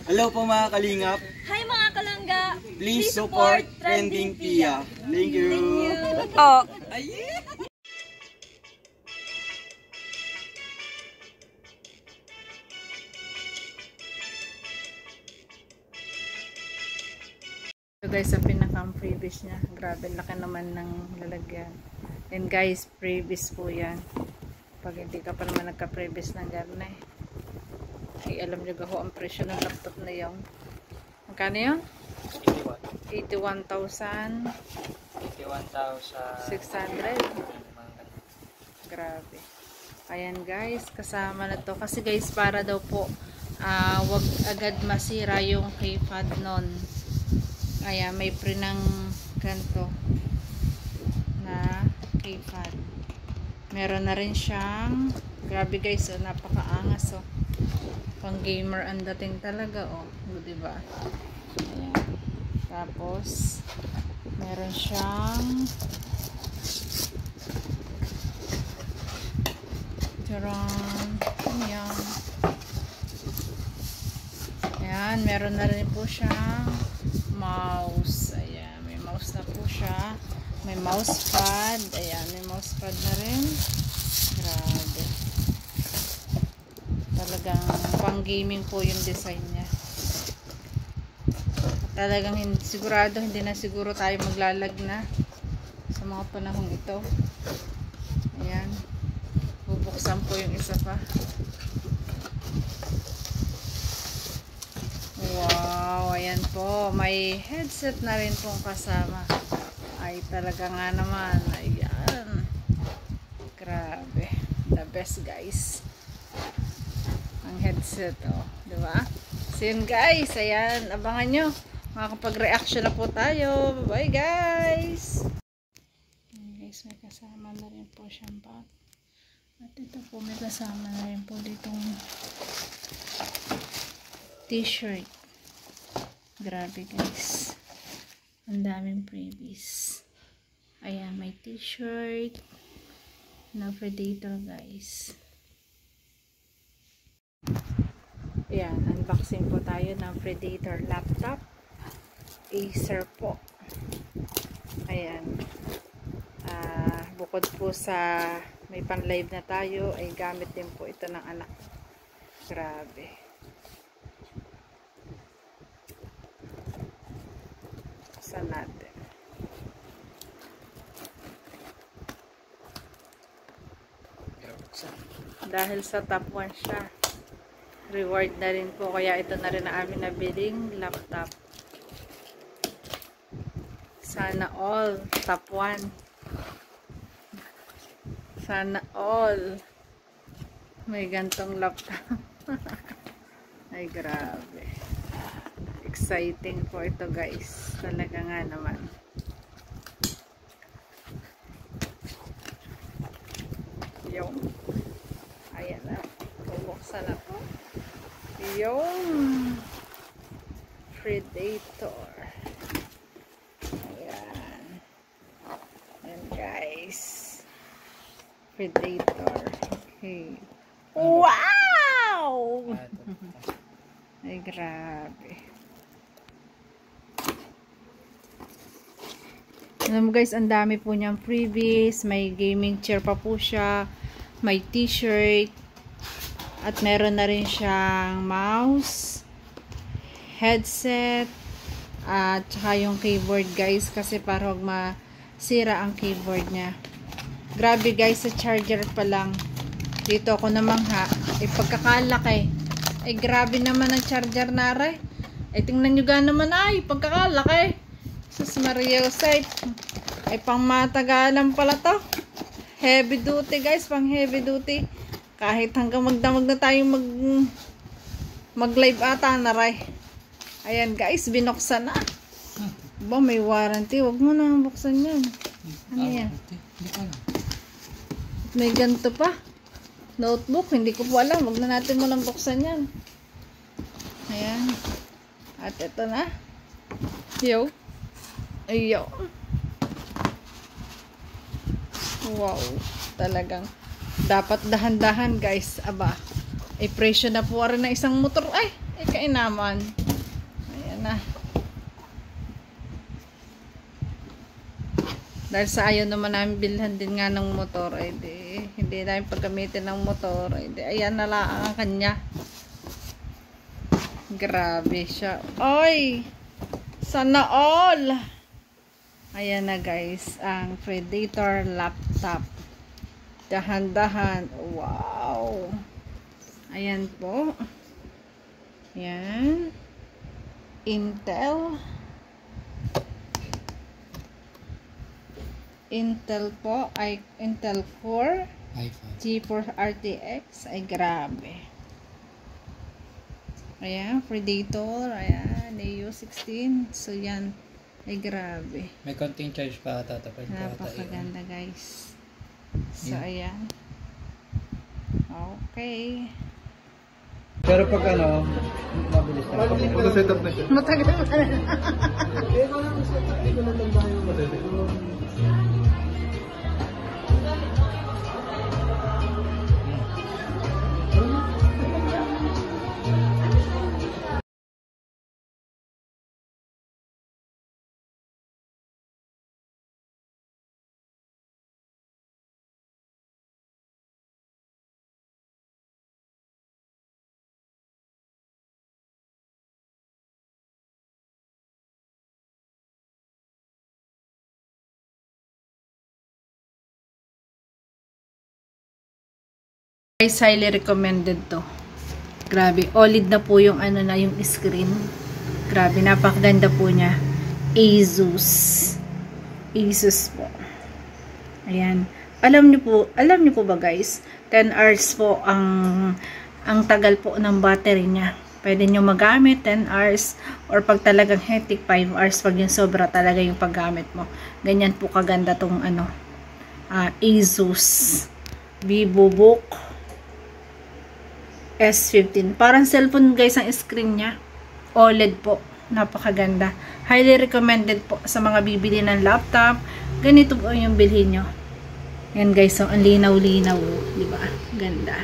Hello po mga kalingap. Hi mga kalangga. Please support Trending Pia. Thank you. Oh. So guys, ang pinakang freebies niya. Grabe, laki naman ng lalagyan. And guys, freebies po yan. Pag hindi ka pa naman nagka-freebies ng garne. Ay, alam nyo ho ang presyo ng laptop na yun. Magkano yun? 81,000. 600. Grabe. Ayan guys, kasama na to. Kasi guys, para daw po wag agad masira yung keypad nun. Kaya may free ng ganito na keypad. Meron na rin siyang, grabe guys, oh, napakaangas oh. Pang gamer ang dating talaga oh. Diba? Ayan. Tapos meron siyang charon. Ayan. Ayan, meron na rin po siyang mouse. Ayan, may mouse na po siya. May mousepad. Ayan, may mousepad na rin. Grabe. Talagang pang gaming po yung design niya. Talagang sigurado hindi na siguro tayo maglalag na sa mga panahong ito. Ayan. Bubuksan po yung isa pa. Wow, ayan po. May headset na rin pong kasama. Ay, talaga nga naman. Ayan. Grabe. The best, guys. Ang headset, oh. Diba? So, yun, guys. Ayan. Abangan nyo. Makakapag-reaction na po tayo. Bye, guys. Ayan, guys. May kasama na rin po siyang bag. At ito po, may kasama na rin po ditong t-shirt. Grabe guys, ang daming freebies. Ayan, may t-shirt na Predator guys. Ayan, unboxing po tayo ng Predator laptop Acer po. Ayan, bukod po sa may pang live na tayo, ay gamit din po ito ng anak. Grabe. Natin. Dahil sa top 1 siya, reward na rin po, kaya ito na rin ang amin nabiling laptop. Sana all top 1. Sana all may gantong laptop. Ay grabe, exciting po ito guys, talaga nga naman. Yung ayan na, bubuksan na po yung Predator. Ayan, ayan guys, Predator. Okay. Wow! Ay grabe. Alam mo guys, ang dami po niyang freebies. May gaming chair pa po siya. May t-shirt. At meron na rin siyang mouse, headset, at saka yung keyboard guys. Kasi para huwag masira ang keyboard niya. Grabe guys, sa charger pa lang. Dito ako namangha. Ay pagkakalaki. Ay grabe naman ang charger na rin. Ay tingnan nyo ga naman ay pagkakalaki. Sus Maria Joseph. Ay pang matagalan pala to. Heavy duty guys, pang heavy duty. Kahit hanggang magdamag na tayo mag live ata na ray. Ayan guys, binuksan na. Ba may warranty, wag mo na buksan yan. Ano yan? May ganito pa. Notebook, hindi ko po alam. Wag na natin mo lang buksan yan. Ayan. At ito na. Yo. Ayo. Wow. Talagang dapat dahan-dahan guys. Aba. Ay presyo na po rin ng isang motor. Ay. kainaman. Ayan na. Dahil sa ayaw naman namin bilhan din nga ng motor, hindi namin paggamitin ng motor, ayan na lang ang kanya. Grabe siya. Oy! Sana all! Ayan na guys, ang Predator laptop. Dahan-dahan. Wow! Ayan po. Ayan. Intel po ay Intel Core GeForce RTX ay grabe. Ayan, Predator, ayan, Neo 16. So yan ay grabe. May konting charge pa tatapad. Napakaganda guys. So ayan. Okay. Pero pag ano, mabilis na. Mag-set up na siya. Matagal na. Guys, highly recommended to. Grabe, OLED na po yung ano na yung screen. Grabe, napakaganda po niya. Asus po. Ayan. Alam niyo po ba guys, 10 hours po ang tagal po ng battery niya. Pwede niyo magamit 10 hours or pag talagang hectic 5 hours pag yung sobra talaga yung paggamit mo. Ganyan po kaganda tong ano, Asus VivoBook S15. Parang cellphone guys ang screen niya. OLED po. Napakaganda. Highly recommended po sa mga bibili ng laptop. Ganito po yung bilhin nyo. Yan guys. So, ang linaw-linaw. Diba? Ganda.